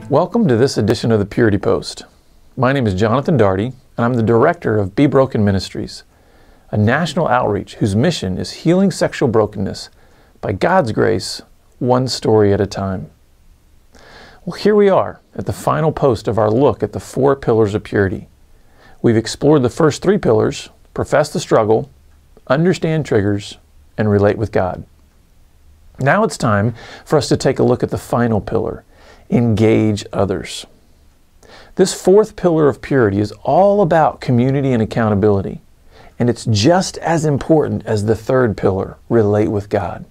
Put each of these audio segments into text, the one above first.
Welcome to this edition of the Purity Post. My name is Jonathan Daugherty, and I'm the director of Be Broken Ministries, a national outreach whose mission is healing sexual brokenness by God's grace, one story at a time. Well, here we are at the final post of our look at the 4 pillars of purity. We've explored the first 3 pillars: profess the struggle, understand triggers, and relate with God. Now it's time for us to take a look at the final pillar: engage others. This 4th pillar of purity is all about community and accountability, and it's just as important as the 3rd pillar, relate with God.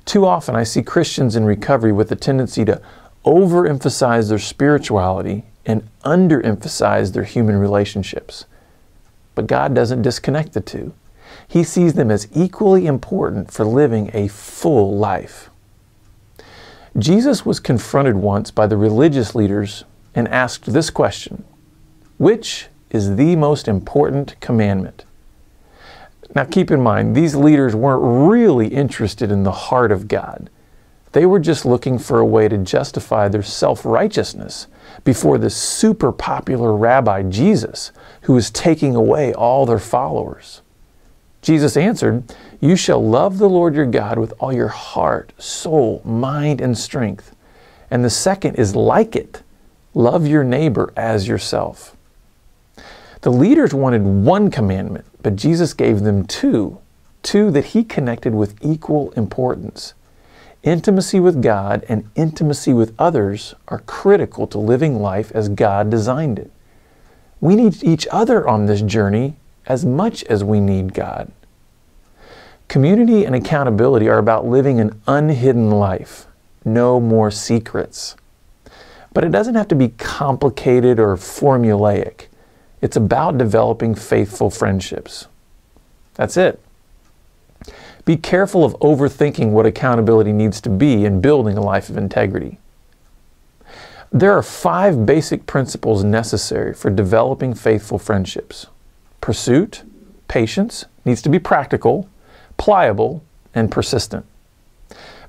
Too often I see Christians in recovery with a tendency to overemphasize their spirituality and underemphasize their human relationships. But God doesn't disconnect the two. He sees them as equally important for living a full life. Jesus was confronted once by the religious leaders and asked this question: which is the most important commandment? Now keep in mind, these leaders weren't really interested in the heart of God. They were just looking for a way to justify their self-righteousness before the super popular Rabbi Jesus, who was taking away all their followers. Jesus answered, "You shall love the Lord your God with all your heart, soul, mind, and strength. And the second is like it: love your neighbor as yourself." The leaders wanted one commandment, but Jesus gave them two that he connected with equal importance. Intimacy with God and intimacy with others are critical to living life as God designed it. We need each other on this journey as much as we need God. Community and accountability are about living an unhidden life. No more secrets. But it doesn't have to be complicated or formulaic. It's about developing faithful friendships. That's it. Be careful of overthinking what accountability needs to be in building a life of integrity. There are 5 basic principles necessary for developing faithful friendships. Pursuit, patience, needs to be practical, pliable, and persistent.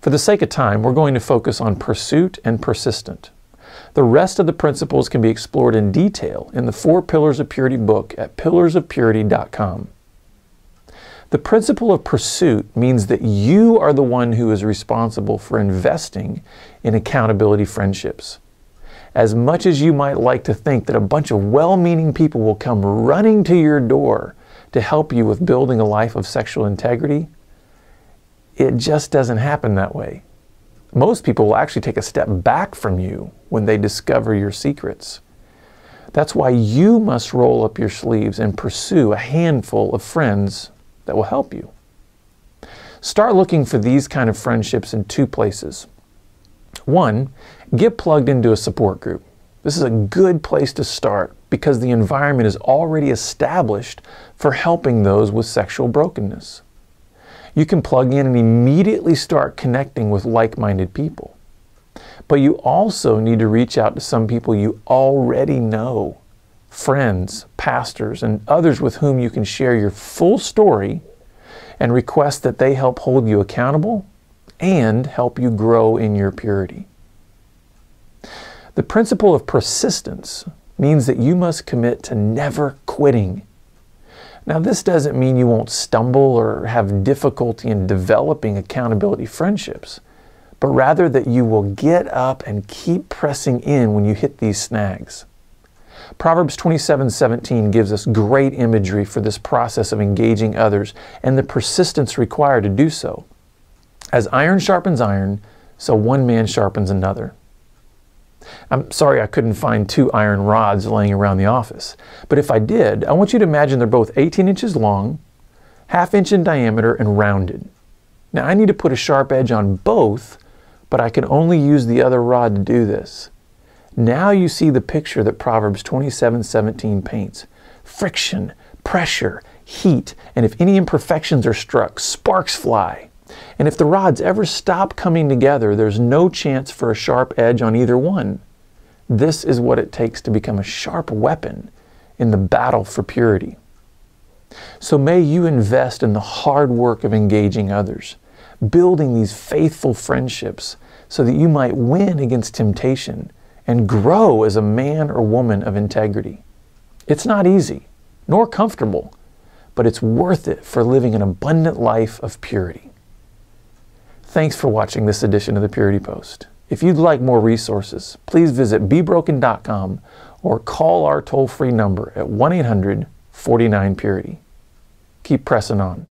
For the sake of time, we're going to focus on pursuit and persistent. The rest of the principles can be explored in detail in the 4 Pillars of Purity book at pillarsofpurity.com. The principle of pursuit means that you are the one who is responsible for investing in accountability friendships. As much as you might like to think that a bunch of well-meaning people will come running to your door to help you with building a life of sexual integrity, it just doesn't happen that way. Most people will actually take a step back from you when they discover your secrets. That's why you must roll up your sleeves and pursue a handful of friends that will help you. Start looking for these kind of friendships in 2 places. 1, get plugged into a support group. This is a good place to start because the environment is already established for helping those with sexual brokenness. You can plug in and immediately start connecting with like-minded people. But you also need to reach out to some people you already know, friends, pastors, and others with whom you can share your full story and request that they help hold you accountable and help you grow in your purity. The principle of persistence means that you must commit to never quitting. Now, this doesn't mean you won't stumble or have difficulty in developing accountability friendships, but rather that you will get up and keep pressing in when you hit these snags. Proverbs 27:17 gives us great imagery for this process of engaging others and the persistence required to do so. As iron sharpens iron, so one man sharpens another. I'm sorry I couldn't find 2 iron rods laying around the office, but if I did, I want you to imagine they're both 18 inches long, ½ inch in diameter, and rounded. Now I need to put a sharp edge on both, but I can only use the other rod to do this. Now you see the picture that Proverbs 27:17 paints. Friction, pressure, heat, and if any imperfections are struck, sparks fly. And if the rods ever stop coming together, there's no chance for a sharp edge on either one. This is what it takes to become a sharp weapon in the battle for purity. So may you invest in the hard work of engaging others, building these faithful friendships so that you might win against temptation and grow as a man or woman of integrity. It's not easy, nor comfortable, but it's worth it for living an abundant life of purity. Thanks for watching this edition of the Purity Post. If you'd like more resources, please visit BeBroken.com or call our toll-free number at 1-800-49-PURITY. Keep pressing on.